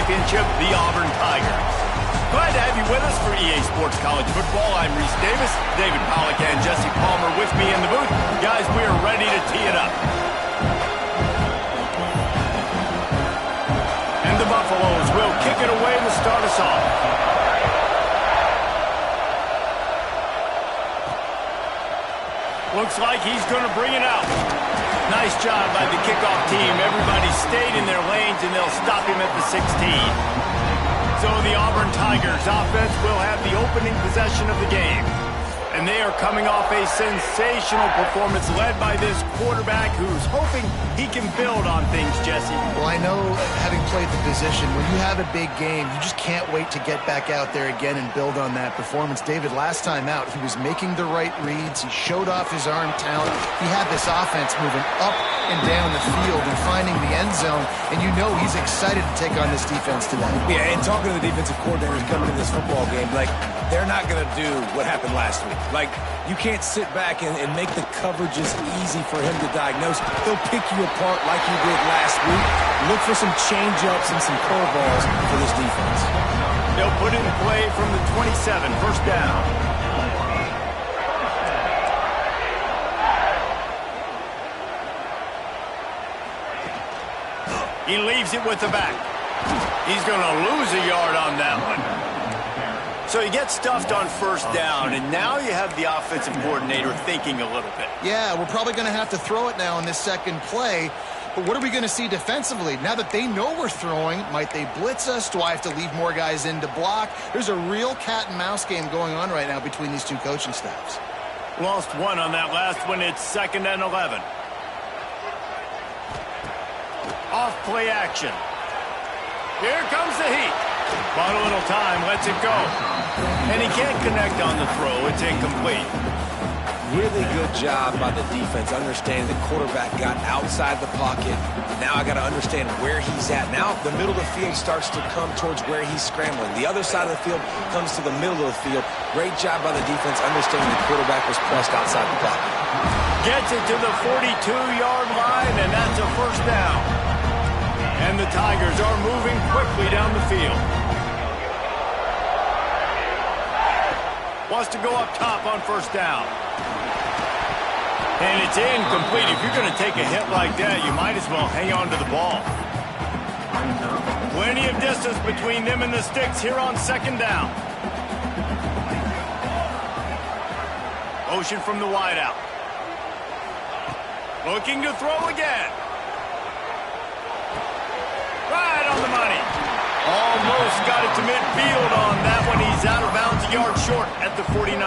championship, the Auburn Tigers. Glad to have you with us for EA Sports College Football. I'm Reese Davis, David Pollack and Jesse Palmer with me in the booth. Guys, we are ready to tee it up. And the Buffaloes will kick it away to start us off. Looks like he's going to bring it out. Nice job by the kickoff team. Everybody stayed in their lanes, and they'll stop him at the 16. So the Auburn Tigers offense will have the opening possession of the game. And they are coming off a sensational performance led by this quarterback who's hoping he can build on things, Jesse. Well, I know, having played the position, when you have a big game, you just can't wait to get back out there again and build on that performance. David, last time out, he was making the right reads. He showed off his arm talent. He had this offense moving up and down the field and finding the end zone. And you know he's excited to take on this defense today. Yeah, and talking to the defensive coordinators coming into this football game, like, they're not going to do what happened last week. Like, you can't sit back and make the coverages easy for him to diagnose. He'll pick you apart like he did last week. Look for some change-ups and some curveballs for this defense. They'll put it in play from the 27, first down. He leaves it with the back. He's going to lose a yard on that one. So he gets stuffed on first down, and now you have the offensive coordinator thinking a little bit. Yeah, we're probably going to have to throw it now in this second play. But what are we going to see defensively? Now that they know we're throwing, might they blitz us? Do I have to leave more guys in to block? There's a real cat and mouse game going on right now between these two coaching staffs. Lost one on that last one. It's 2nd and 11. Off play action. Here comes the heat. Bought a little time, lets it go. And he can't connect on the throw. It's incomplete. Really good job by the defense understanding the quarterback got outside the pocket. Now I got to understand where he's at. Now the middle of the field starts to come towards where he's scrambling. The other side of the field comes to the middle of the field. Great job by the defense understanding the quarterback was pressed outside the pocket. Gets it to the 42-yard line, and that's a first down. And the Tigers are moving quickly down the field. Wants to go up top on first down. And it's incomplete. If you're going to take a hit like that, you might as well hang on to the ball. Plenty of distance between them and the sticks here on 2nd down. Motion from the wideout. Looking to throw again. Right on the money. Almost got it to midfield on that one. He's out of bounds, a yard short at the 49.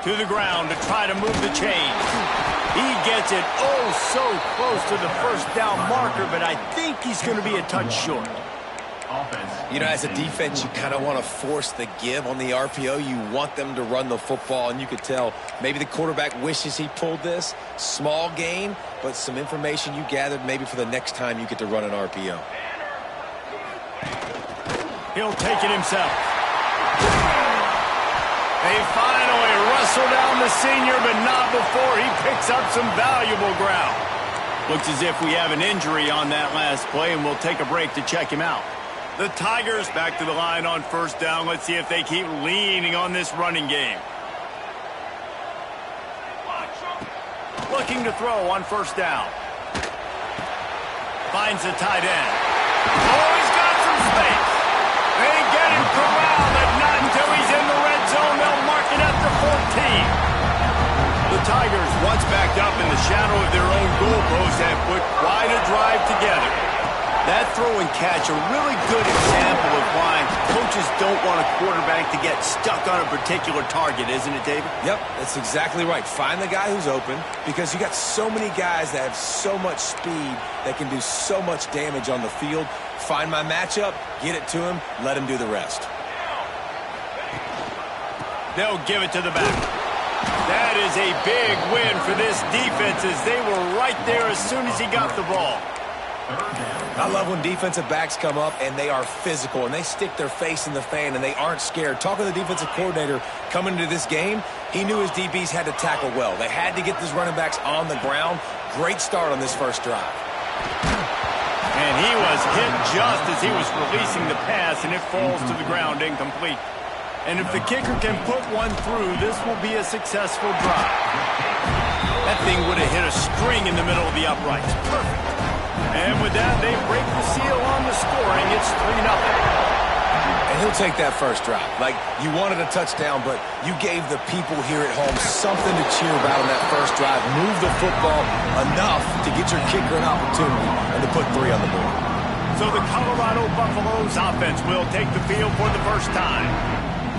To the ground to try to move the chain. He gets it so close to the first down marker, but I think he's going to be a touch short. You know, as a defense, you kind of want to force the give on the RPO. You want them to run the football, and you could tell maybe the quarterback wishes he pulled this. Small gain, but some information you gathered maybe for the next time you get to run an RPO. He'll take it himself. They finally wrestle down the senior, but not before he picks up some valuable ground. Looks as if we have an injury on that last play, and we'll take a break to check him out. The Tigers back to the line on first down. Let's see if they keep leaning on this running game. Looking to throw on first down. Finds the tight end. Oh, he's got some space. They get him corralled, but not until he's in the red zone. They'll mark it at the 14. The Tigers, once backed up in the shadow of their own goalpost, have put quite a drive together. That throw and catch, a really good example of why coaches don't want a quarterback to get stuck on a particular target, isn't it, David? Yep, that's exactly right. Find the guy who's open, because you got so many guys that have so much speed that can do so much damage on the field. Find my matchup, get it to him, let him do the rest. They'll give it to the back. That is a big win for this defense, as they were right there as soon as he got the ball. I love when defensive backs come up and they are physical and they stick their face in the fan and they aren't scared. Talking to the defensive coordinator coming into this game, he knew his DBs had to tackle well. They had to get these running backs on the ground. Great start on this first drive. And he was hit just as he was releasing the pass, and it falls to the ground incomplete. And if the kicker can put one through, this will be a successful drive. That thing would have hit a string in the middle of the uprights. Perfect. And with that, they break the seal on the scoring. It's 3-0. And he'll take that first drive. Like, you wanted a touchdown, but you gave the people here at home something to cheer about on that first drive. Move the football enough to get your kicker an opportunity and to put 3 on the board. So the Colorado Buffaloes offense will take the field for the first time.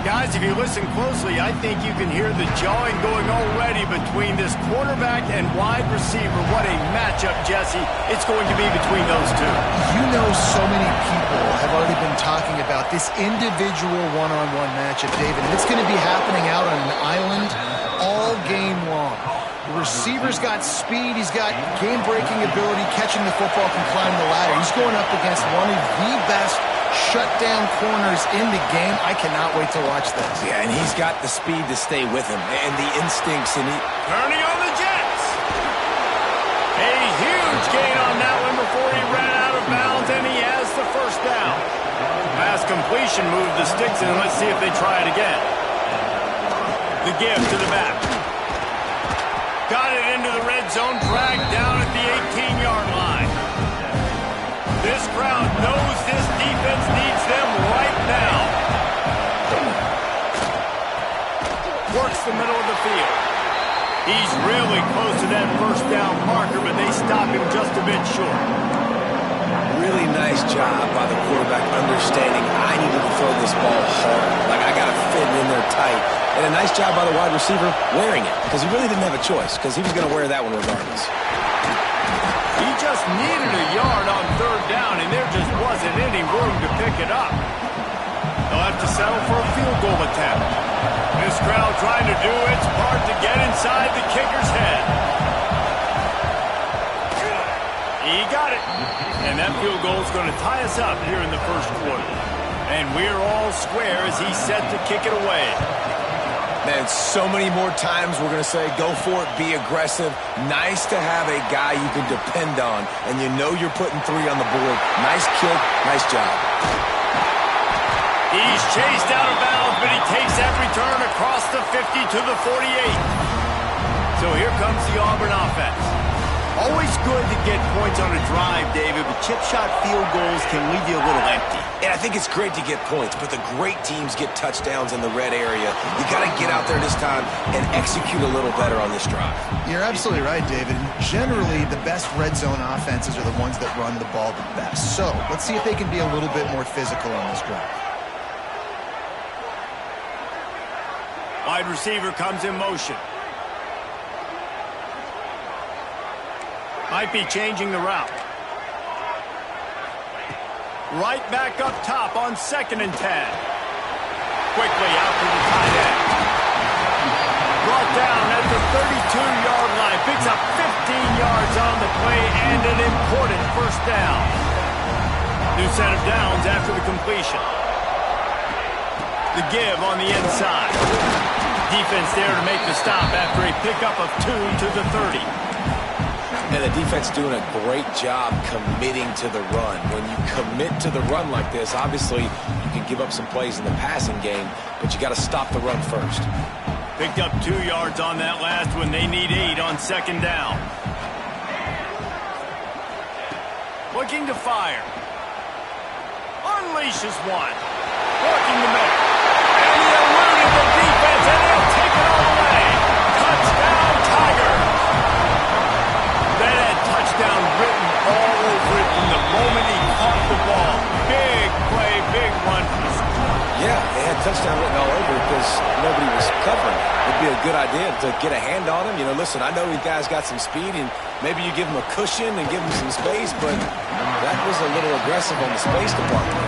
Guys, if you listen closely, I think you can hear the jawing going already between this quarterback and wide receiver. What a matchup, Jesse, it's going to be between those two. You know, so many people have already been talking about this individual one-on-one matchup, David, and it's going to be happening out on an island all game long. The receiver's got speed, he's got game-breaking ability, catching the football, can climb the ladder. He's going up against one of the best shutdown corners in the game. I cannot wait to watch this. Yeah, and he's got the speed to stay with him and the instincts. And turning on the Jets. A huge gain on that one before he ran out of bounds, and he has the first down. Pass completion moved the sticks, and let's see if they try it again. The give to the back. Got it into the red zone, dragged down at the 18-yard line. This crowd knows this defense needs them right now. Works the middle of the field. He's really close to that first down marker, but they stop him just a bit short. Really nice job by the quarterback understanding I needed to throw this ball hard. Like, I got to fit in there tight. And a nice job by the wide receiver wearing it, because he really didn't have a choice, because he was going to wear that one regardless. He just needed a yard on third down, and there just wasn't any room to pick it up. They'll have to settle for a field goal attempt. This crowd trying to do its part to get inside the kicker's head. He got it. And that field goal is going to tie us up here in the first quarter. And we're all square as he's set to kick it away. Man, so many more times we're going to say, go for it, be aggressive. Nice to have a guy you can depend on, and you know you're putting 3 on the board. Nice kick, nice job. He's chased out of bounds, but he takes that return across the 50 to the 48. So here comes the Auburn offense. Always good to get points on a drive, David, but chip shot field goals can leave you a little empty. And I think it's great to get points, but the great teams get touchdowns in the red area. You got to get out there this time and execute a little better on this drive. You're absolutely right, David. Generally, the best red zone offenses are the ones that run the ball the best. So let's see if they can be a little bit more physical on this drive. Wide receiver comes in motion. Might be changing the route. Right back up top on 2nd and 10. Quickly out to the tight end. Brought down at the 32-yard line. Picks up 15 yards on the play and an important first down. New set of downs after the completion. The give on the inside. Defense there to make the stop after a pickup of 2 to the 30. And the defense doing a great job committing to the run. When you commit to the run like this, obviously you can give up some plays in the passing game, but you got to stop the run first. Picked up 2 yards on that last one. They need 8 on 2nd down. Looking to fire. Unleashes one. Working the middle. And he eluded the defense, and they'll take it all away. Touchdown, Tigers. That had touchdown written all over it from the moment he caught the ball. Big play, big one for the score. Yeah, they had touchdown written all over it because nobody was covering it. It'd be a good idea to get a hand on him. You know, listen, I know these guys got some speed, and maybe you give him a cushion and give him some space, but that was a little aggressive on the space department.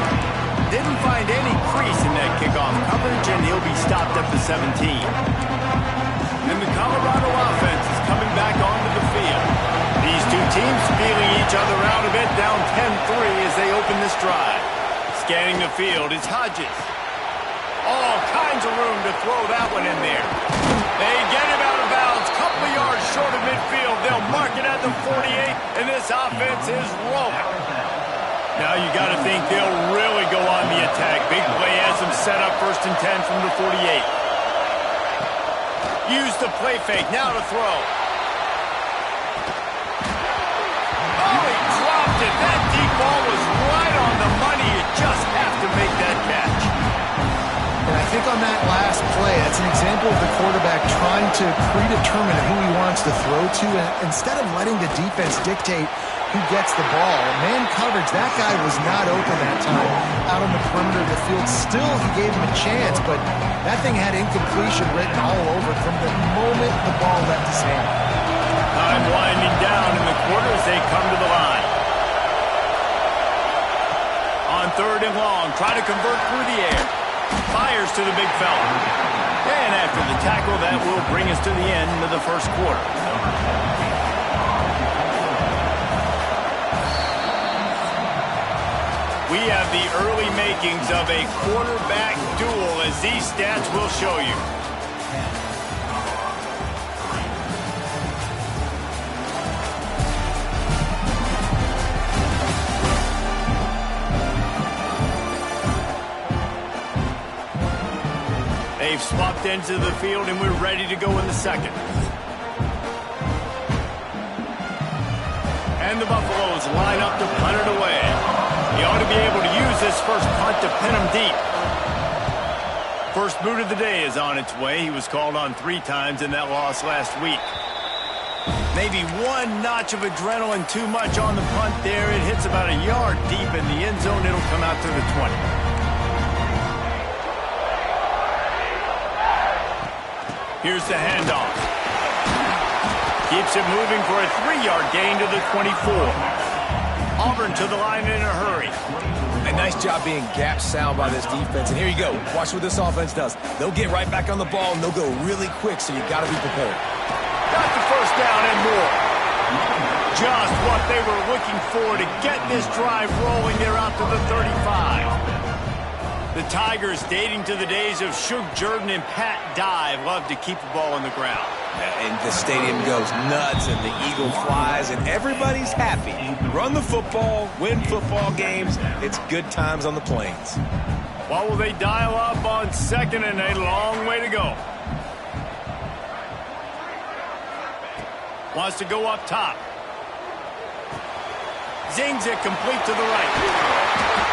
Didn't find any crease in that kickoff coverage, and he'll be stopped up to 17. And the Colorado offense is coming back onto the field. These two teams feeling each other out a bit, down 10-3 as they open this drive. Scanning the field, it's Hodges. All kinds of room to throw that one in there. They get him out of bounds, couple of yards short of midfield. They'll mark it at the 48, and this offense is rolling. Now you got to think they'll really go on the attack. Big play has them set up 1st and 10 from the 48. Use the play fake, now to throw. Oh, he dropped it. That deep ball was right on the money. You just have to make that catch. And I think on that last play, that's an example of the quarterback trying to predetermine who he wants to throw to, and instead of letting the defense dictate who gets the ball. Man coverage, that guy was not open that time out on the perimeter of the field. Still, he gave him a chance, but that thing had incompletion written all over it from the moment the ball left his hand. Time winding down in the quarter as they come to the line. On 3rd and long, try to convert through the air. Fires to the big fella. And after the tackle, that will bring us to the end of the 1st quarter. We have the early makings of a quarterback duel, as these stats will show you. They've swapped ends of the field, and we're ready to go in the 2nd. And the Buffaloes line up to punt it away. He ought to be able to use this first punt to pin him deep. First boot of the day is on its way. He was called on 3 times in that loss last week. Maybe one notch of adrenaline too much on the punt there. It hits about a yard deep in the end zone. It'll come out to the 20. Here's the handoff. Keeps it moving for a 3-yard gain to the 24. Auburn to the line in a hurry. A nice job being gap sound by this defense. And here you go. Watch what this offense does. They'll get right back on the ball, and they'll go really quick, so you got to be prepared. Got the first down and more. Just what they were looking for to get this drive rolling. They're out to the 35. The Tigers, dating to the days of Shug Jordan and Pat Dye, love to keep the ball on the ground. And the stadium goes nuts, and the eagle flies, and everybody's happy. Run the football, win football games. It's good times on the plains. What will they dial up on 2nd and a long way to go? Wants to go up top. Zings it complete to the right.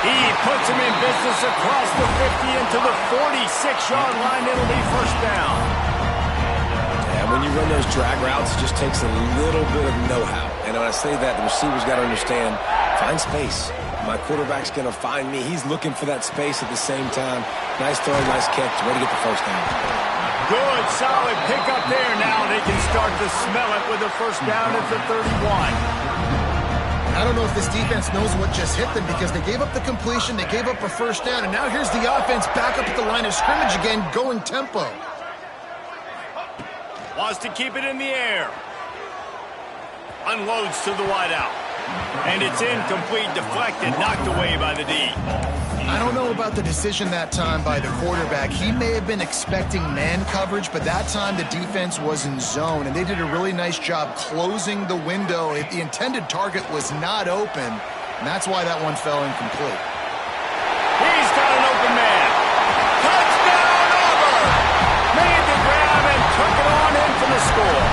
He puts him in business across the 50 into the 46-yard line. It'll be first down. And when you run those drag routes, it just takes a little bit of know-how. And when I say that, the receiver's got to understand, find space. My quarterback's going to find me. He's looking for that space at the same time. Nice throw, nice catch. Way to get the first down. Good, solid pickup there. Now they can start to smell it with a first down at the 31. I don't know if this defense knows what just hit them because they gave up the completion, they gave up a first down, and now here's the offense back up at the line of scrimmage again, going tempo. Wants to keep it in the air. Unloads to the wideout. And it's incomplete, deflected, knocked away by the D. I don't know about the decision that time by the quarterback. He may have been expecting man coverage, but that time the defense was in zone, and they did a really nice job closing the window. The intended target was not open, and that's why that one fell incomplete. He's got an open man. Touchdown, Auburn! Made the grab and took it on in for the score.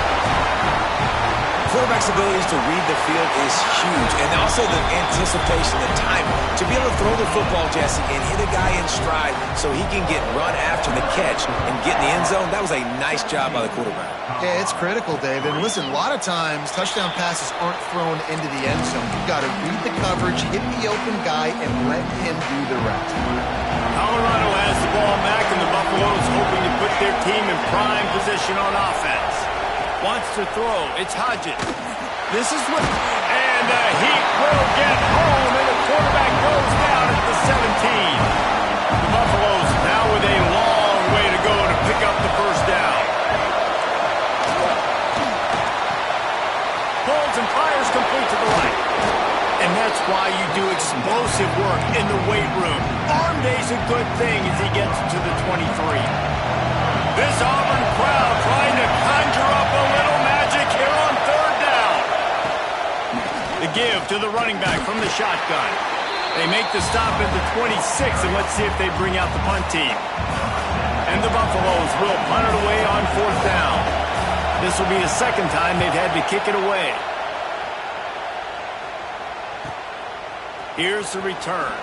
Quarterback's abilities to read the field is huge, and also the anticipation, the timing. To be able to throw the football, Jesse, and hit a guy in stride so he can get run after the catch and get in the end zone, that was a nice job by the quarterback. Yeah, it's critical, Dave. And listen, a lot of times touchdown passes aren't thrown into the end zone. You've got to read the coverage, hit the open guy, and let him do the rest. Colorado has the ball back, and the Buffaloes hoping to put their team in prime position on offense. Wants to throw. It's Hodges. This is what... And the Heat will get home, and the quarterback goes down at the 17. The Buffaloes now with a long way to go to pick up the first down. Pulls and fires complete. why you do explosive work in the weight room. Arm day's a good thing as he gets to the 23. This Auburn crowd trying to conjure up a little magic here on third down. The give to the running back from the shotgun. They make the stop at the 26, and let's see if they bring out the punt team. And the Buffaloes will punt it away on fourth down. This will be the second time they've had to kick it away. Here's the return.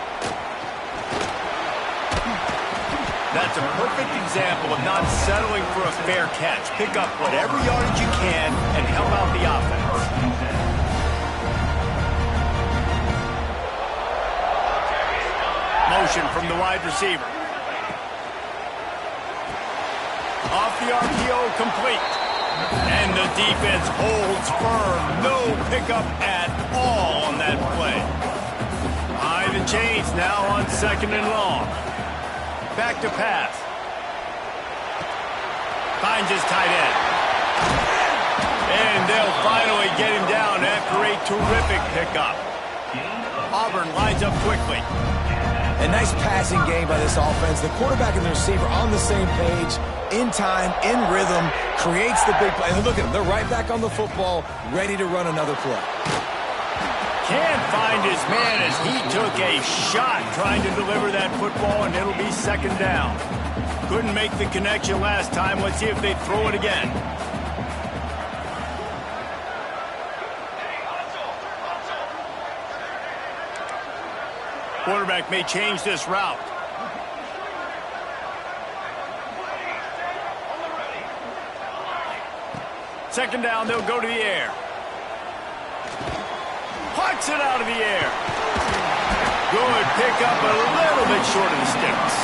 That's a perfect example of not settling for a fair catch. Pick up whatever yardage you can and help out the offense. Motion from the wide receiver. Off the RPO, complete. And the defense holds firm. No pickup at all on that play. High the chains now on second and long. Back to pass. Finds his tight end. And they'll finally get him down after a terrific pickup. Auburn lines up quickly. A nice passing game by this offense. The quarterback and the receiver on the same page, in time, in rhythm, creates the big play. And look at them. They're right back on the football, ready to run another play. Can't find his man as he took a shot trying to deliver that football, and it'll be second down. Couldn't make the connection last time. Let's see if they throw it again. Quarterback may change this route. Second down, they'll go to the air. Puts it out of the air. Good pickup, a little bit short of the sticks.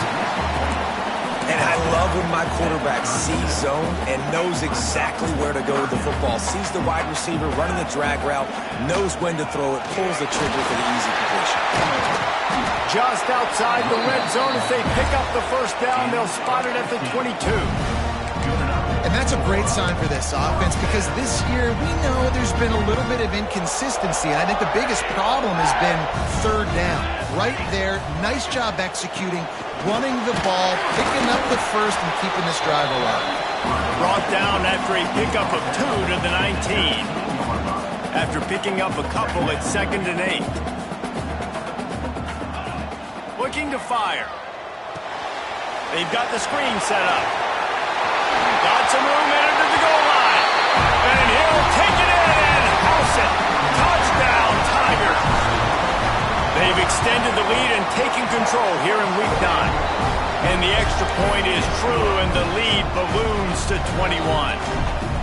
And I love when my quarterback sees zone and knows exactly where to go with the football. Sees the wide receiver running the drag route, knows when to throw it, pulls the trigger for the easy completion. Just outside the red zone. If they pick up the first down, they'll spot it at the 22. And that's a great sign for this offense because this year we know there's been a little bit of inconsistency. And I think the biggest problem has been third down. Right there, nice job executing, running the ball, picking up the first, and keeping this drive alive. Brought down after a pickup of 2 to the 19. After picking up a couple at 2nd and 8. Looking to fire. They've got the screen set up. Got some room in under the goal line. And he'll take it in and house it. Touchdown, Tigers. They've extended the lead and taken control here in Week 9. And the extra point is true, and the lead balloons to 21.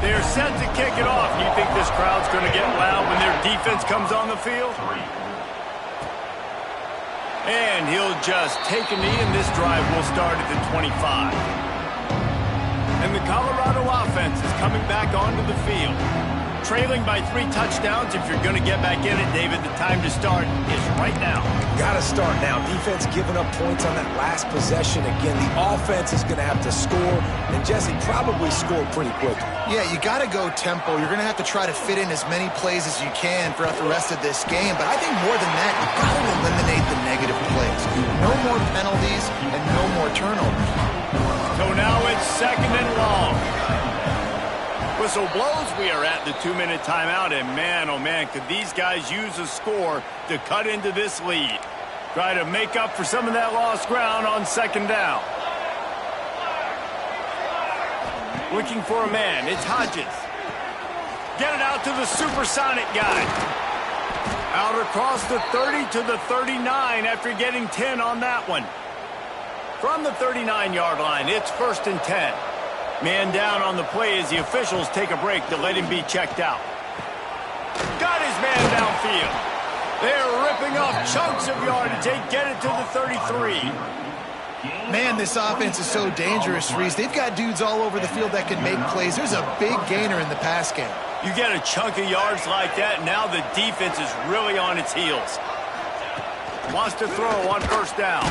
They're set to kick it off. Do you think this crowd's going to get loud when their defense comes on the field? And he'll just take a knee, and this drive will start at the 25. And the Colorado offense is coming back onto the field. Trailing by 3 touchdowns. If you're going to get back in it, David, the time to start is right now. Got to start now. Defense giving up points on that last possession. Again, the offense is going to have to score, and Jesse probably score pretty quickly. Yeah, you got to go tempo. You're going to have to try to fit in as many plays as you can throughout the rest of this game. But I think more than that, you've got to eliminate the negative plays. No more penalties and no more turnovers. So now it's 2nd and long. Whistle blows. We are at the 2-minute timeout, and man, oh man, could these guys use a score to cut into this lead. Try to make up for some of that lost ground on 2nd down. Looking for a man. It's Hodges. Get it out to the supersonic guy. Out across the 30 to the 39 after getting 10 on that one. From the 39-yard line, it's 1st and 10. Man down on the play as the officials take a break to let him be checked out. Got his man downfield. They're ripping off chunks of yardage. They get it to the 33. Man, this offense is so dangerous, Reese. They've got dudes all over the field that can make plays. There's a big gainer in the pass game. You get a chunk of yards like that, now the defense is really on its heels. Wants to throw on 1st down.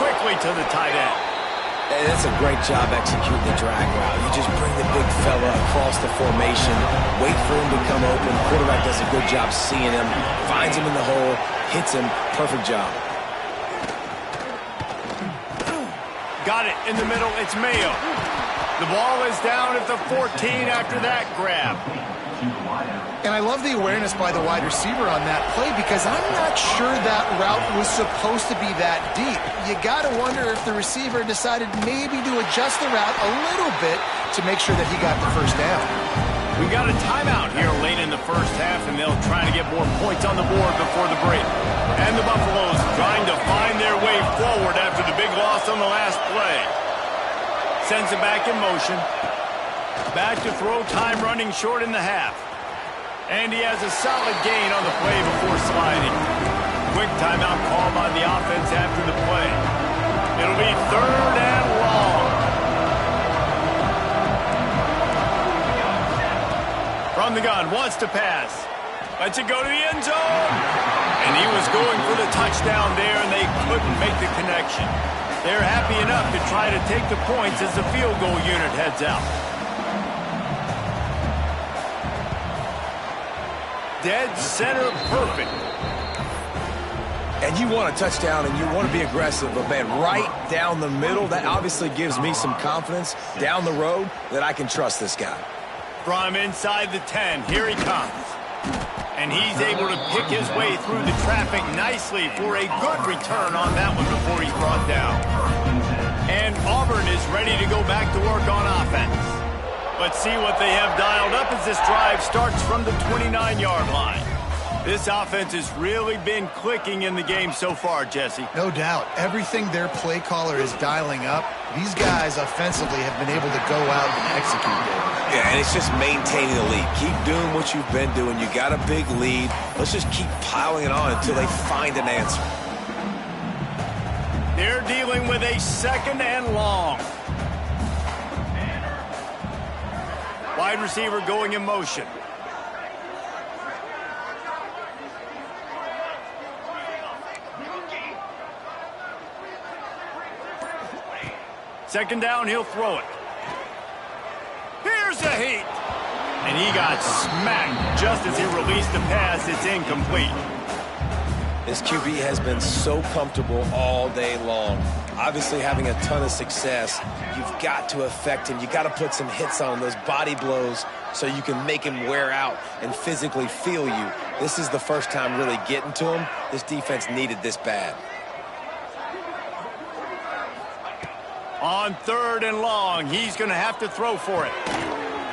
Quickly to the tight end. And that's a great job executing the drag route. You just bring the big fella across the formation, wait for him to come open. Quarterback does a good job seeing him, finds him in the hole, hits him. Perfect job. Got it in the middle. It's Mayo. The ball is down at the 14 after that grab. And I love the awareness by the wide receiver on that play because I'm not sure that route was supposed to be that deep. You got to wonder if the receiver decided maybe to adjust the route a little bit to make sure that he got the first down. We got a timeout here late in the first half, and they'll try to get more points on the board before the break. And the Buffaloes trying to find their way forward after the big loss on the last play. Sends it back in motion. Back to throw, time running short in the half. And he has a solid gain on the play before sliding. Quick timeout call by the offense after the play. It'll be 3rd and long. From the gun, wants to pass. Lets it go to the end zone. And he was going for the touchdown there, and they couldn't make the connection. They're happy enough to try to take the points as the field goal unit heads out. Dead center perfect. And you want a touchdown and you want to be aggressive, but man, right down the middle, that obviously gives me some confidence down the road that I can trust this guy. From inside the 10, here he comes. And he's able to pick his way through the traffic nicely for a good return on that one before he's brought down. And Auburn is ready to go back to work on offense. Let's see what they have dialed up as this drive starts from the 29-yard line. This offense has really been clicking in the game so far, Jesse. No doubt. Everything their play caller is dialing up, these guys offensively have been able to go out and execute it. Yeah, and it's just maintaining the lead. Keep doing what you've been doing. You got a big lead. Let's just keep piling it on until they find an answer. They're dealing with a 2nd and long. Wide receiver going in motion. Second down, he'll throw it. Here's a heat. And he got smacked just as he released the pass. It's incomplete. This QB has been so comfortable all day long. Obviously having a ton of success. You've got to affect him. You've got to put some hits on him, those body blows, so you can make him wear out and physically feel you. This is the first time really getting to him. This defense needed this bad. On 3rd and long, he's going to have to throw for it.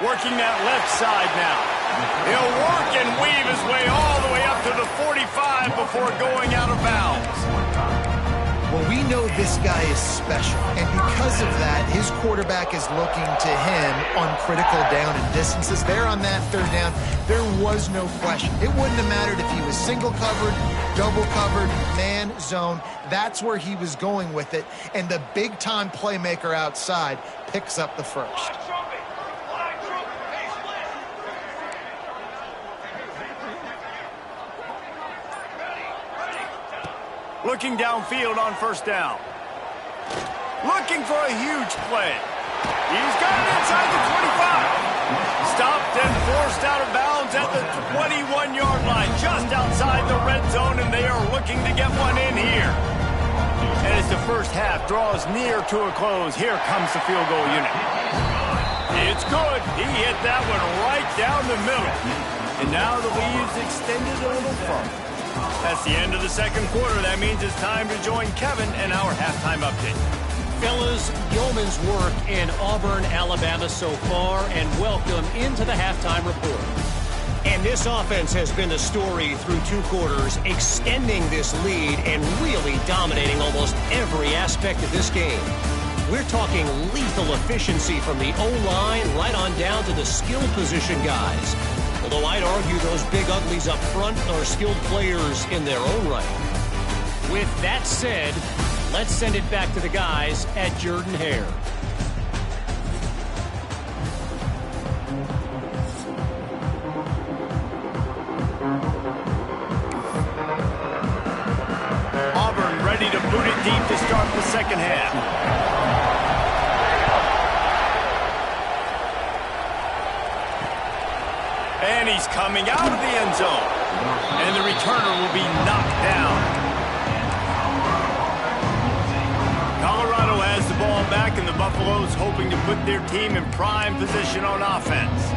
Working that left side now. He'll work and weave his way all the way up to the 45 before going out of bounds. Well, we know this guy is special, and because of that, his quarterback is looking to him on critical down and distances. There on that 3rd down, there was no question. It wouldn't have mattered if he was single covered, double covered, man, zone. That's where he was going with it, and the big-time playmaker outside picks up the first. Looking downfield on 1st down. Looking for a huge play. He's got it inside the 25. Stopped and forced out of bounds at the 21-yard line, just outside the red zone, and they are looking to get one in here. And as the first half draws near to a close, here comes the field goal unit. It's good. He hit that one right down the middle. And now the lead is extended a little further. That's the end of the 2nd quarter. That means it's time to join Kevin in our halftime update. Fellas, yeoman's work in Auburn, Alabama so far, and welcome into the halftime report. And this offense has been the story through 2 quarters, extending this lead and really dominating almost every aspect of this game. We're talking lethal efficiency from the O-line right on down to the skill position guys. Although I'd argue those big uglies up front are skilled players in their own right. With that said, let's send it back to the guys at Jordan-Hare. Auburn ready to boot it deep to start the 2nd half. And he's coming out of the end zone. And the returner will be knocked down. Colorado has the ball back, and the Buffaloes hoping to put their team in prime position on offense.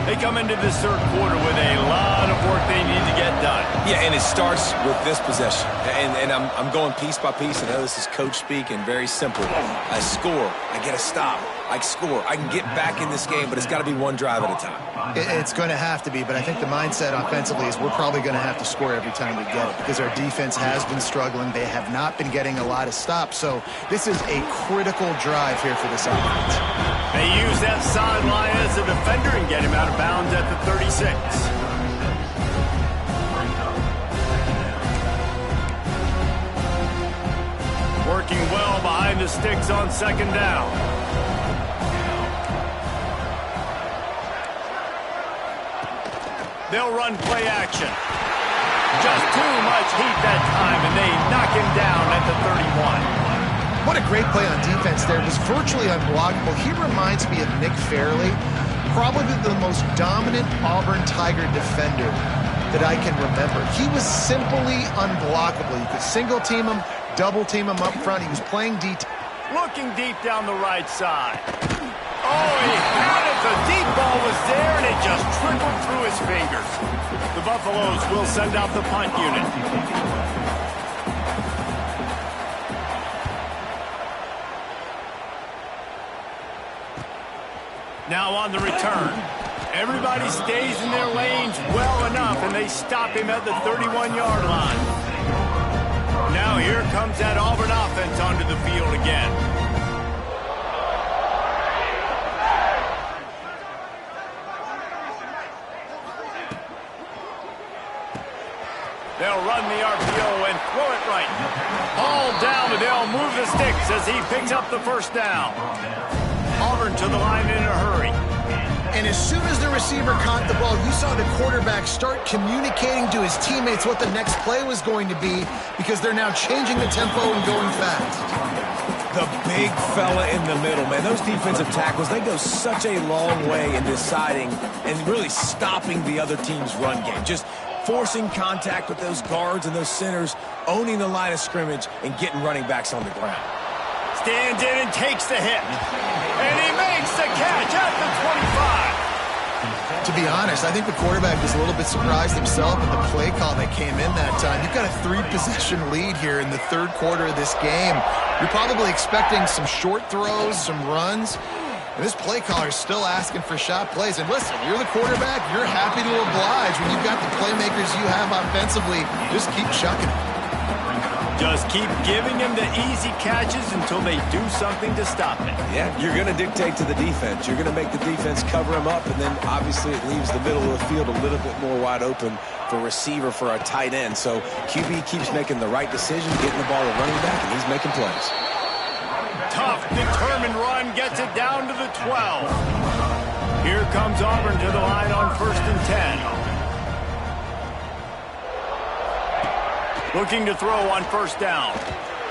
They come into this third quarter with a lot of work they need to get done. Yeah, and it starts with this possession. And I'm going piece by piece. I know this is coach speak and very simple. I score. I get a stop. I score. I can get back in this game, but it's got to be one drive at a time. It's going to have to be, but I think the mindset offensively is we're probably going to have to score every time we get it because our defense has been struggling. They have not been getting a lot of stops, so this is a critical drive here for this offense. They use that sideline as a defender and get him out of bounds at the 36. Working well behind the sticks on second down. They'll run play action. Just too much heat that time, and they knock him down at the 31. What a great play on defense there. It was virtually unblockable. He reminds me of Nick Fairley, probably the most dominant Auburn Tiger defender that I can remember. He was simply unblockable. You could single team him, double team him up front. He was playing detail. Looking deep down the right side. Oh, he had it. The deep ball was there, and it just trickled through his fingers. The Buffaloes will send out the punt unit. Now on the return. Everybody stays in their lanes well enough, and they stop him at the 31-yard line. Now here comes that Auburn offense onto the field again. They'll run the RPO and throw it right. Ball down, but they'll move the sticks as he picks up the first down. Auburn to the line in a hurry. And as soon as the receiver caught the ball, you saw the quarterback start communicating to his teammates what the next play was going to be because they're now changing the tempo and going fast. The big fella in the middle, man. Those defensive tackles, they go such a long way in deciding and really stopping the other team's run game. Just forcing contact with those guards and those centers, owning the line of scrimmage, and getting running backs on the ground. Stands in and takes the hit. And he makes the catch at the 25. To be honest, I think the quarterback was a little bit surprised himself at the play call that came in that time. You've got a 3-possession lead here in the third quarter of this game. You're probably expecting some short throws, some runs. And this play caller is still asking for shot plays. And listen, you're the quarterback. You're happy to oblige. When you've got the playmakers you have offensively, just keep chucking it. Just keep giving them the easy catches until they do something to stop it. Yeah, you're going to dictate to the defense. You're going to make the defense cover him up, and then obviously it leaves the middle of the field a little bit more wide open for receiver, for a tight end. So QB keeps making the right decision, getting the ball to running back, and he's making plays. Tough, determined run gets it down to the 12. Here comes Auburn to the line on 1st and 10. Looking to throw on first down.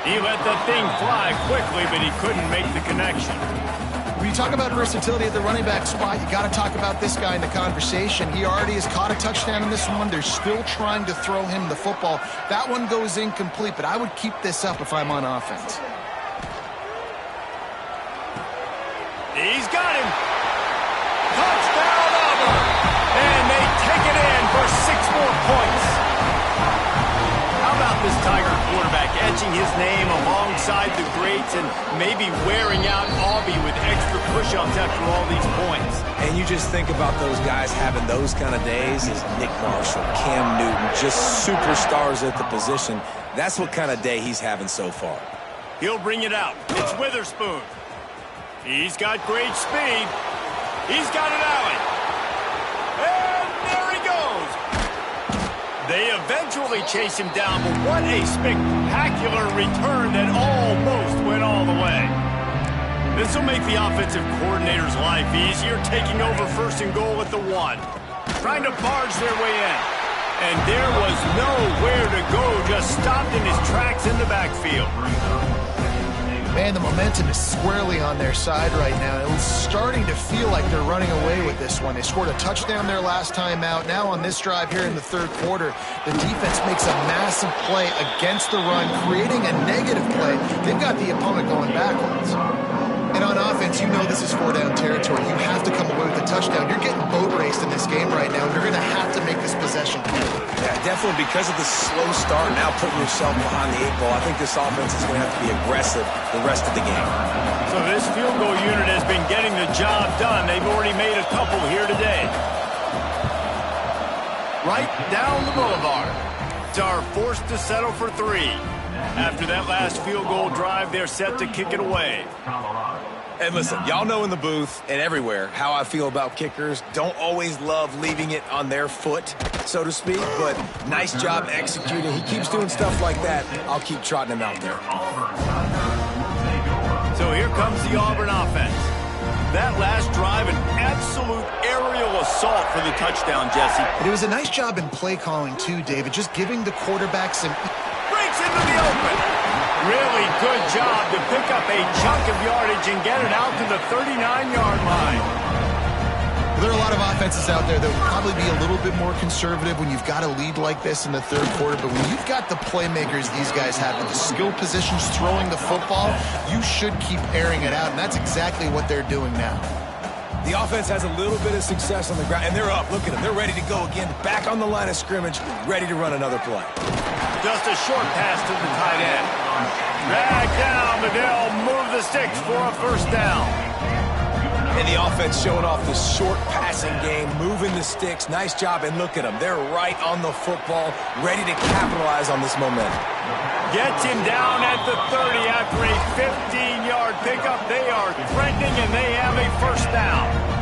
He let that thing fly quickly, but he couldn't make the connection. When you talk about versatility at the running back spot, you got to talk about this guy in the conversation. He already has caught a touchdown in this one. They're still trying to throw him the football. That one goes incomplete, but I would keep this up if I'm on offense. He's got him. Touchdown, Auburn. And they take it in for 6 more points. How about this Tiger quarterback etching his name alongside the greats and maybe wearing out Aubie with extra push-ups after all these points? And you just think about those guys having those kind of days as Nick Marshall, Cam Newton, just superstars at the position. That's what kind of day he's having so far. He'll bring it out. It's Witherspoon. He's got great speed. He's got it out. And there he goes. They eventually chase him down, but what a spectacular return that almost went all the way. This will make the offensive coordinator's life easier, taking over 1st and goal at the 1. Trying to barge their way in. And there was nowhere to go, just stopped in his tracks in the backfield. Man, Man, the momentum is squarely on their side right now. It's starting to feel like they're running away with this one. They scored a touchdown their last time out. Now on this drive here in the third quarter, the defense makes a massive play against the run, creating a negative play. They've got the opponent going backwards. And on offense, you know this is four-down territory. You have to come away with a touchdown. You're getting boat raced in this game right now. You're going to have to make this possession count. Yeah, definitely because of the slow start, now putting yourself behind the 8 ball. I think this offense is going to have to be aggressive the rest of the game. So this field goal unit has been getting the job done. They've already made a couple here today. Right down the boulevard. Are forced to settle for 3. After that last field goal drive, they're set to kick it away. And listen, y'all know in the booth and everywhere how I feel about kickers. Don't always love leaving it on their foot, so to speak, but nice job executing. He keeps doing stuff like that. I'll keep trotting him out there. So here comes the Auburn offense. That last drive, an absolute aerial assault for the touchdown, Jesse. It was a nice job in play calling, too, David, just giving the quarterback some... Breaks into the open. Really good job to pick up a chunk of yardage and get it out to the 39-yard line. There are a lot of offenses out there that would probably be a little bit more conservative when you've got a lead like this in the third quarter, but when you've got the playmakers these guys have with the skill positions throwing the football, you should keep airing it out, and that's exactly what they're doing now. The offense has a little bit of success on the ground, and they're up. Look at them. They're ready to go again, back on the line of scrimmage, ready to run another play. Just a short pass to the tight end. Drag down, but they'll move the sticks for a first down. And the offense showing off the short passing game, moving the sticks. Nice job, and look at them. They're right on the football, ready to capitalize on this momentum. Gets him down at the 30 after a 15-yard pickup. They are threatening, and they have a first down.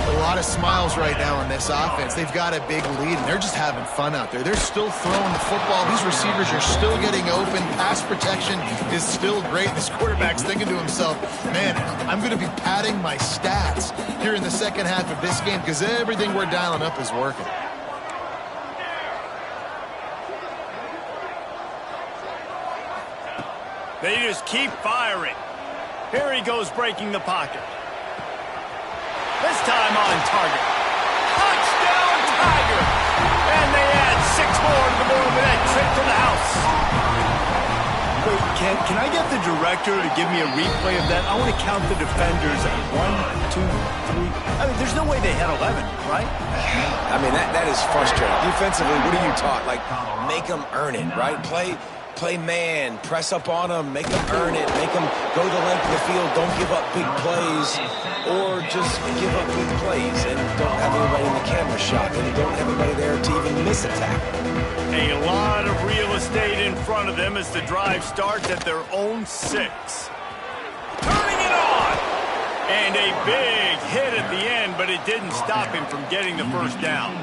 A lot of smiles right now on this offense. They've got a big lead, and they're just having fun out there. They're still throwing the football. These receivers are still getting open. Pass protection is still great. This quarterback's thinking to himself, man, I'm going to be padding my stats here in the second half of this game because everything we're dialing up is working. They just keep firing. Here he goes breaking the pocket. This time on target. Touchdown, Tiger! And they add 6 more to the board with that trip to the house. Wait, can I get the director to give me a replay of that? I want to count the defenders. 1, 2, 3. I mean, there's no way they had 11, right? I mean, that is frustrating. Defensively, what are you taught? Like, make them earn it, right? Play man, press up on them, make them earn it, make them go the length of the field, don't give up big plays, or just give up big plays and don't have anybody in the camera shot and don't have anybody there to even miss a tackle. A lot of real estate in front of them as the drive starts at their own 6. Turning it on! And a big hit at the end, but it didn't stop him from getting the first down.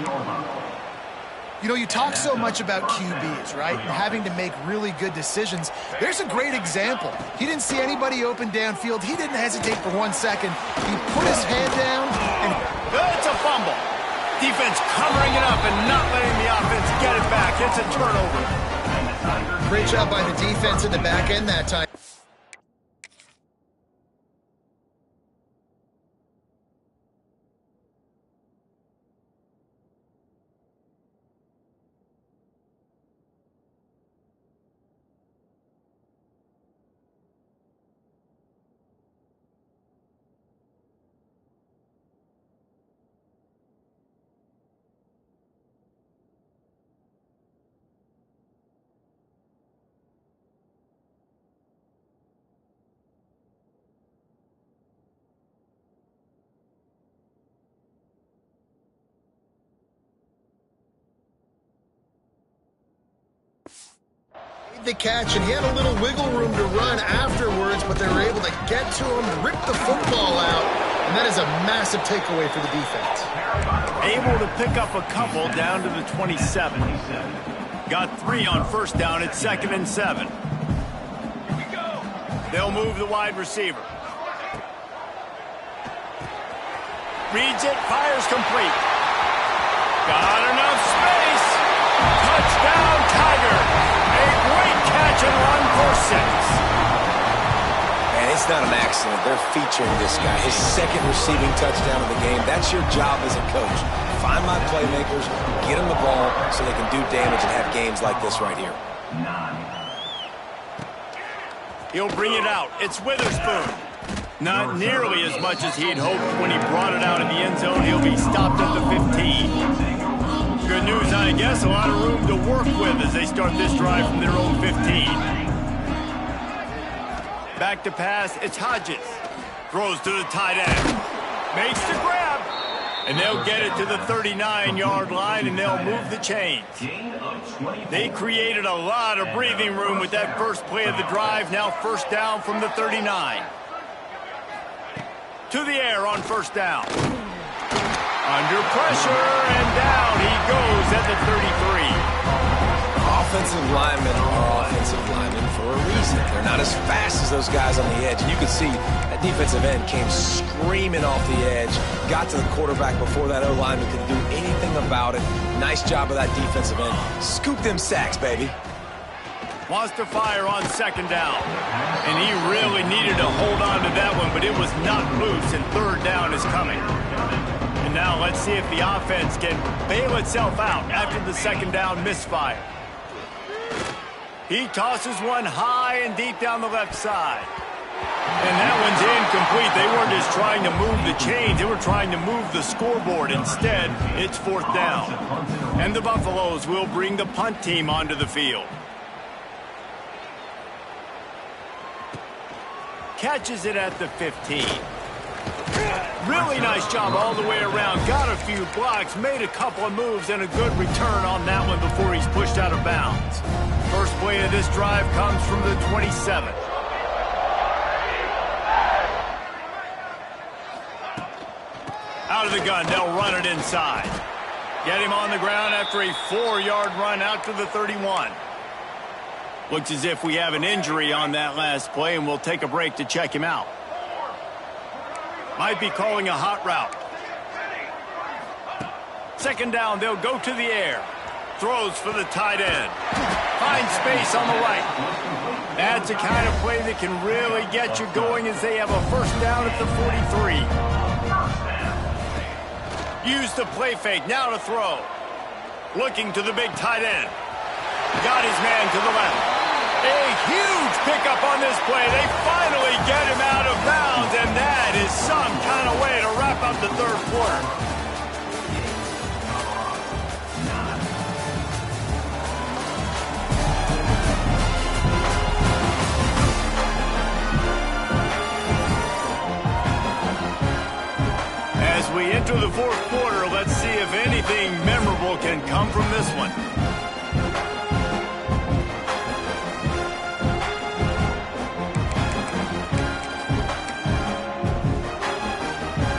You know, you talk so much about QBs, right? And having to make really good decisions. There's a great example. He didn't see anybody open downfield. He didn't hesitate for 1 second. He put his hand down and... It's a fumble. Defense covering it up and not letting the offense get it back. It's a turnover. Great job by the defense in the back end that time. The catch, and he had a little wiggle room to run afterwards, but they were able to get to him, rip the football out, and that is a massive takeaway for the defense. Able to pick up a couple down to the 27. Got 3 on first down at 2nd and 7. They'll move the wide receiver. Reads it, fires complete. Got enough space. Touchdown, Tiger. A great catch and run for 6. it's not an accident. They're featuring this guy. His second receiving touchdown of the game. That's your job as a coach. Find my playmakers, get them the ball so they can do damage and have games like this right here. He'll bring it out. It's Witherspoon. Not nearly as much as he'd hoped when he brought it out in the end zone. He'll be stopped at the 15. Good news, I guess. A lot of room to work with as they start this drive from their own 15. Back to pass. It's Hodges. Throws to the tight end. Makes the grab. And they'll get it to the 39-yard line, and they'll move the chains. They created a lot of breathing room with that first play of the drive. Now first down from the 39. To the air on first down. Under pressure, and down he goes at the 33. Offensive linemen are offensive linemen for a reason. They're not as fast as those guys on the edge. And you can see that defensive end came screaming off the edge, got to the quarterback before that O-lineman could do anything about it. Nice job of that defensive end. Scoop them sacks, baby. Wants to fire on second down. And he really needed to hold on to that one, but it was not loose, and third down is coming. And now let's see if the offense can bail itself out after the second down misfire. He tosses one high and deep down the left side. And that one's incomplete. They weren't just trying to move the chains. They were trying to move the scoreboard. Instead, it's fourth down. And the Buffaloes will bring the punt team onto the field. Catches it at the 15. Really nice job all the way around. Got a few blocks, made a couple of moves, and a good return on that one before he's pushed out of bounds. First play of this drive comes from the 27. Out of the gun, they'll run it inside. Get him on the ground after a 4-yard run out to the 31. Looks as if we have an injury on that last play, and we'll take a break to check him out. Might be calling a hot route. Second down, they'll go to the air. Throws for the tight end. Finds space on the right. That's the kind of play that can really get you going as they have a first down at the 43. Use the play fake, now to throw. Looking to the big tight end. Got his man to the left. A huge pickup on this play. They finally get him out of bounds, and that is some kind of way to wrap up the third quarter. As we enter the fourth quarter, let's see if anything memorable can come from this one.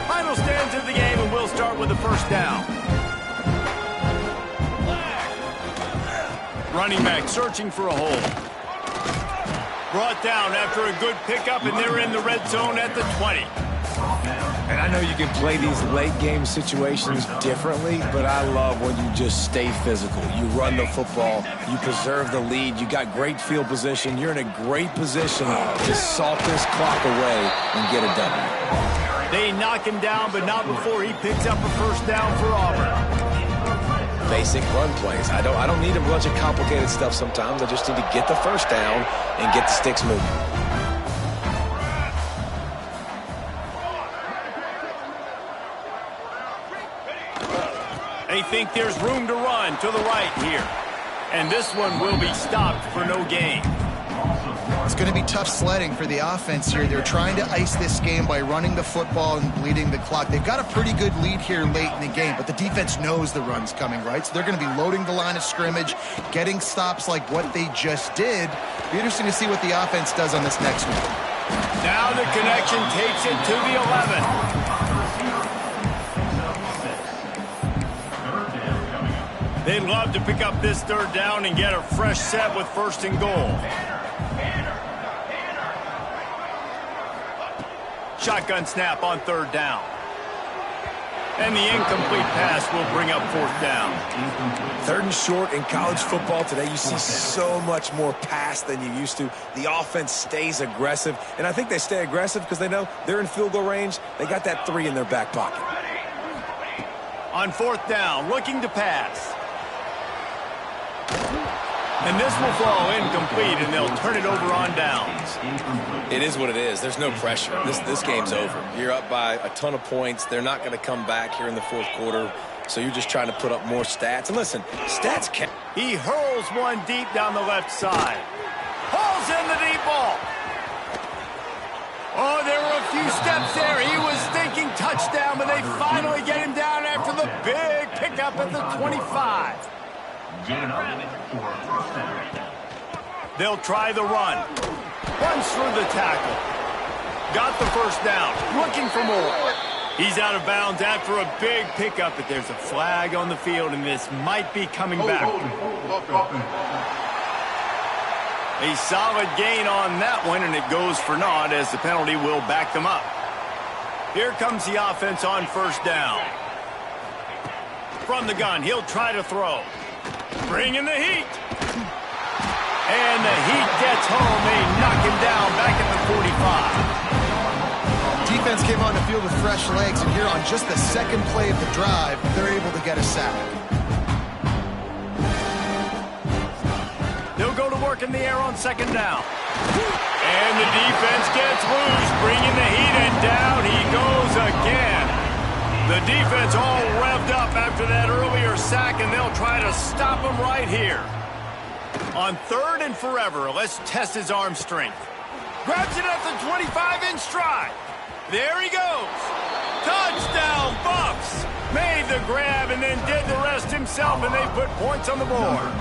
Final stands of the game, and we'll start with the first down. Running back searching for a hole. Brought down after a good pickup, and they're in the red zone at the 20. And I know you can play these late-game situations differently, but I love when you just stay physical. You run the football. You preserve the lead. You got great field position. You're in a great position to salt this clock away and get a W. They knock him down, but not before he picks up a first down for Auburn. Basic run plays. I don't need a bunch of complicated stuff sometimes. I just need to get the first down and get the sticks moving. They think there's room to run to the right here. And this one will be stopped for no gain. It's going to be tough sledding for the offense here. They're trying to ice this game by running the football and bleeding the clock. They've got a pretty good lead here late in the game, but the defense knows the run's coming, right? So they're going to be loading the line of scrimmage, getting stops like what they just did. Be interesting to see what the offense does on this next one. Now the connection takes it to the 11. They'd love to pick up this third down and get a fresh set with first and goal. Shotgun snap on third down. And the incomplete pass will bring up 4th down. 3rd and short in college football today. You see so much more pass than you used to. The offense stays aggressive, and I think they stay aggressive because they know they're in field goal range. They got that 3 in their back pocket. On 4th down, looking to pass. And this will fall incomplete, and they'll turn it over on downs. It is what it is. There's no pressure. This game's over. You're up by a ton of points. They're not going to come back here in the 4th quarter, so you're just trying to put up more stats. And listen, stats count. He hurls one deep down the left side. Hauls in the deep ball. Oh, there were a few steps there. He was thinking touchdown, but they finally get him down after the big pickup at the 25. They'll try the run. Runs through the tackle. Got the 1st down. Looking for more. He's out of bounds after a big pickup, but there's a flag on the field, and this might be coming back. A solid gain on that one, and it goes for naught as the penalty will back them up. Here comes the offense on 1st down. From the gun, he'll try to throw. Bringing the heat. And the heat gets home. They knock him down back at the 45. Defense came on the field with fresh legs, and here on just the 2nd play of the drive, they're able to get a sack. They'll go to work in the air on 2nd down. And the defense gets loose, bringing the heat, and down he goes again. The defense all revved up after that earlier sack, and they'll try to stop him right here. On 3rd and forever, let's test his arm strength. Grabs it at the 25 in stride. There he goes. Touchdown, Buffs. Made the grab and then did the rest himself, and they put points on the board.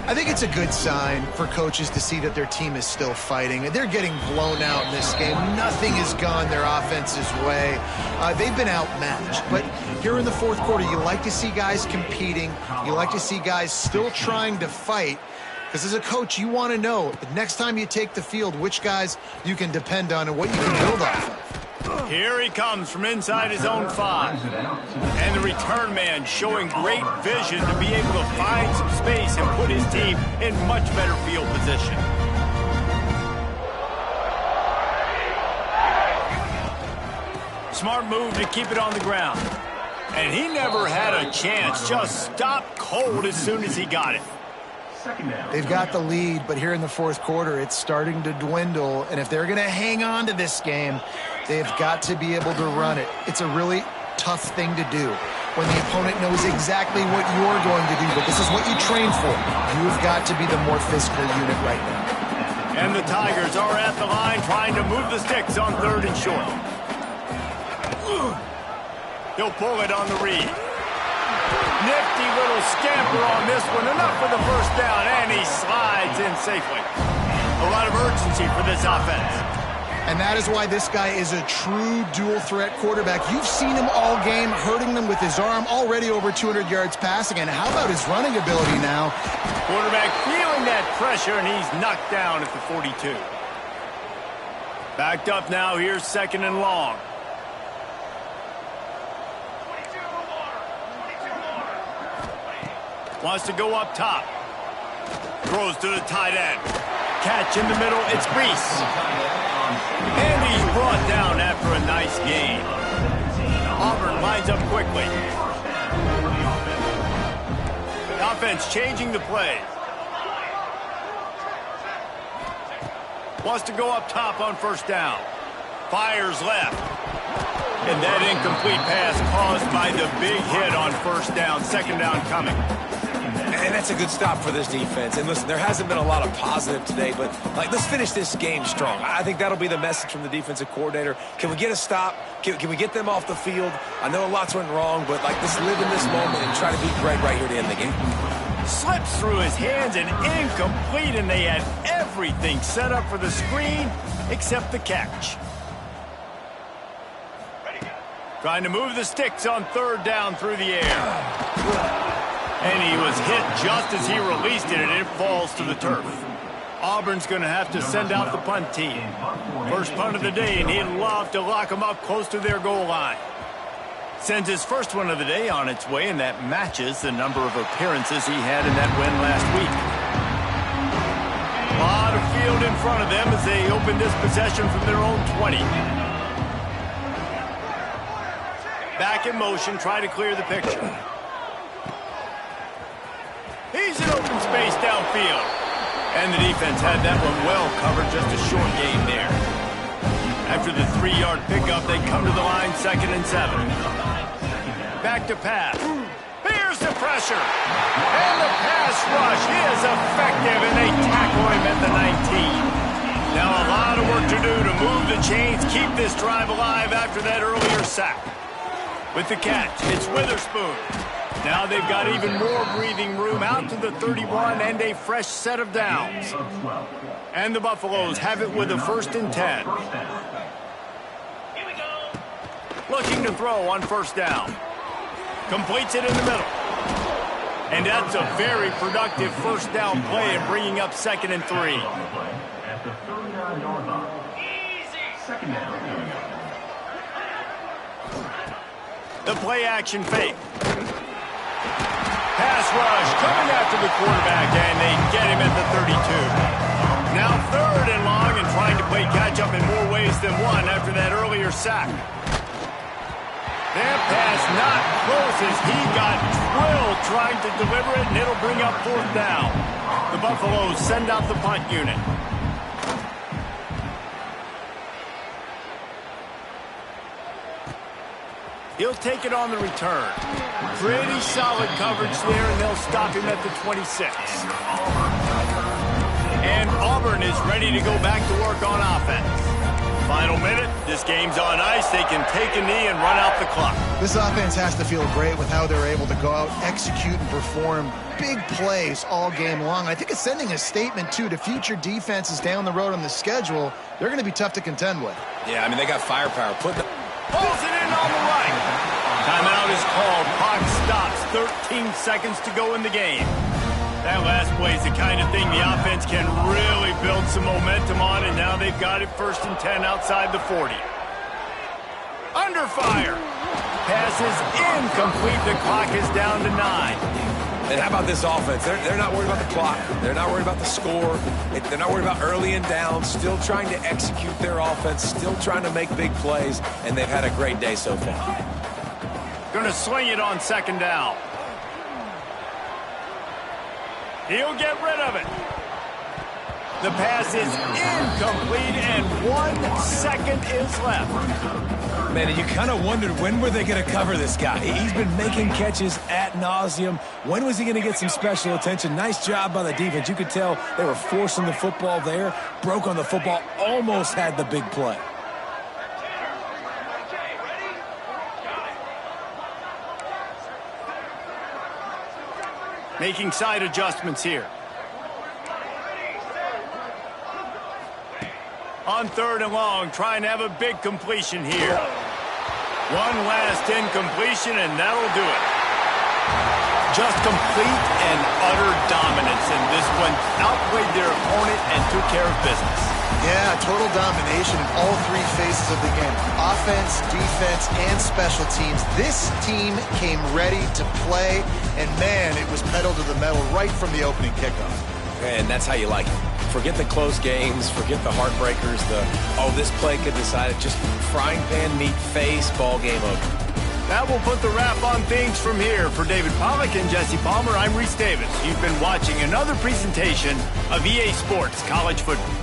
I think it's a good sign for coaches to see that their team is still fighting. They're getting blown out in this game. Nothing has gone their offense's way. They've been outmatched. But here in the 4th quarter, you like to see guys competing. You like to see guys still trying to fight. Because as a coach, you want to know the next time you take the field, which guys you can depend on and what you can build off of. Here he comes from inside his own 5. And the return man showing great vision to be able to find some space and put his team in much better field position. Smart move to keep it on the ground. And he never had a chance, just stopped cold as soon as he got it. They've got the lead, but here in the 4th quarter, it's starting to dwindle. And if they're going to hang on to this game, they've got to be able to run it. It's a really tough thing to do when the opponent knows exactly what you're going to do, but this is what you train for. You've got to be the more physical unit right now. And the Tigers are at the line trying to move the sticks on 3rd and short. He'll pull it on the read. Nifty little scamper on this one. Enough for the 1st down, and he slides in safely. A lot of urgency for this offense. And that is why this guy is a true dual-threat quarterback. You've seen him all game, hurting them with his arm, already over 200 yards passing. And how about his running ability now? Quarterback feeling that pressure, and he's knocked down at the 42. Backed up now. Here's 2nd and long. Wants to go up top. Throws to the tight end. Catch in the middle. It's Brees. And he's brought down after a nice gain. Auburn lines up quickly. The offense changing the play. Wants to go up top on 1st down. Fires left. And that incomplete pass caused by the big hit on 1st down. 2nd down coming. And that's a good stop for this defense. And listen, there hasn't been a lot of positive today, but let's finish this game strong. I think that'll be the message from the defensive coordinator. Can we get a stop? Can we get them off the field? I know lots went wrong, but let's live in this moment and try to beat Greg right here to end the game. Slips through his hands and incomplete, and they had everything set up for the screen except the catch. Trying to move the sticks on 3rd down through the air. And he was hit just as he released it, and it falls to the turf. Auburn's going to have to send out the punt team. First punt of the day, and he'd love to lock them up close to their goal line. Sends his first one of the day on its way, and that matches the number of appearances he had in that win last week. A lot of field in front of them as they open this possession from their own 20. Back in motion, try to clear the picture. He's in open space downfield. And the defense had that one well covered, just a short gain there. After the 3-yard pickup, they come to the line, 2nd and 7. Back to pass. Here's the pressure. And the pass rush is effective, and they tackle him at the 19. Now a lot of work to do to move the chains, keep this drive alive after that earlier sack. With the catch, it's Witherspoon. Now they've got even more breathing room out to the 31 and a fresh set of downs. And the Buffaloes have it with a 1st and 10. Looking to throw on 1st down. Completes it in the middle. And that's a very productive 1st down play and bringing up 2nd and 3. At the 39-yard line. Second down. The play action fake. Pass rush coming after the quarterback, and they get him at the 32. Now 3rd and long and trying to play catch up in more ways than one after that earlier sack. That pass not close as he got drilled trying to deliver it, and it'll bring up 4th down. The Buffaloes send out the punt unit. He'll take it on the return. Pretty solid coverage there, and they'll stop him at the 26. And Auburn is ready to go back to work on offense. Final minute, this game's on ice. They can take a knee and run out the clock. This offense has to feel great with how they're able to go out, execute, and perform big plays all game long. I think it's sending a statement, too, to future defenses down the road on the schedule. They're going to be tough to contend with. Yeah, I mean, they got firepower. Pulls it in on the right. Timeout is called. Clock stops. 13 seconds to go in the game. That last play is the kind of thing the offense can really build some momentum on, and now they've got it 1st and 10 outside the 40. Under fire. Pass is incomplete. The clock is down to 9. And how about this offense? They're not worried about the clock. They're not worried about the score. They're not worried about early and down. Still trying to execute their offense. Still trying to make big plays. And they've had a great day so far. Going to sling it on 2nd down. He'll get rid of it. The pass is incomplete, and 1 second is left. Man, you kind of wondered when were they going to cover this guy. He's been making catches ad nauseum. When was he going to get some special attention? Nice job by the defense. You could tell they were forcing the football there. Broke on the football, almost had the big play. Making side adjustments here. On 3rd and long, trying to have a big completion here. One last incompletion, and that'll do it. Just complete and utter dominance, and this one outplayed their opponent and took care of business. Yeah, total domination in all 3 phases of the game. Offense, defense, and special teams. This team came ready to play, and man, it was pedal to the metal right from the opening kickoff. And that's how you like it. Forget the close games, forget the heartbreakers, this play could decide it. Just frying pan meet face, ball game over. That will put the wrap on things from here. For David Pollack and Jesse Palmer, I'm Reese Davis. You've been watching another presentation of EA Sports College Football.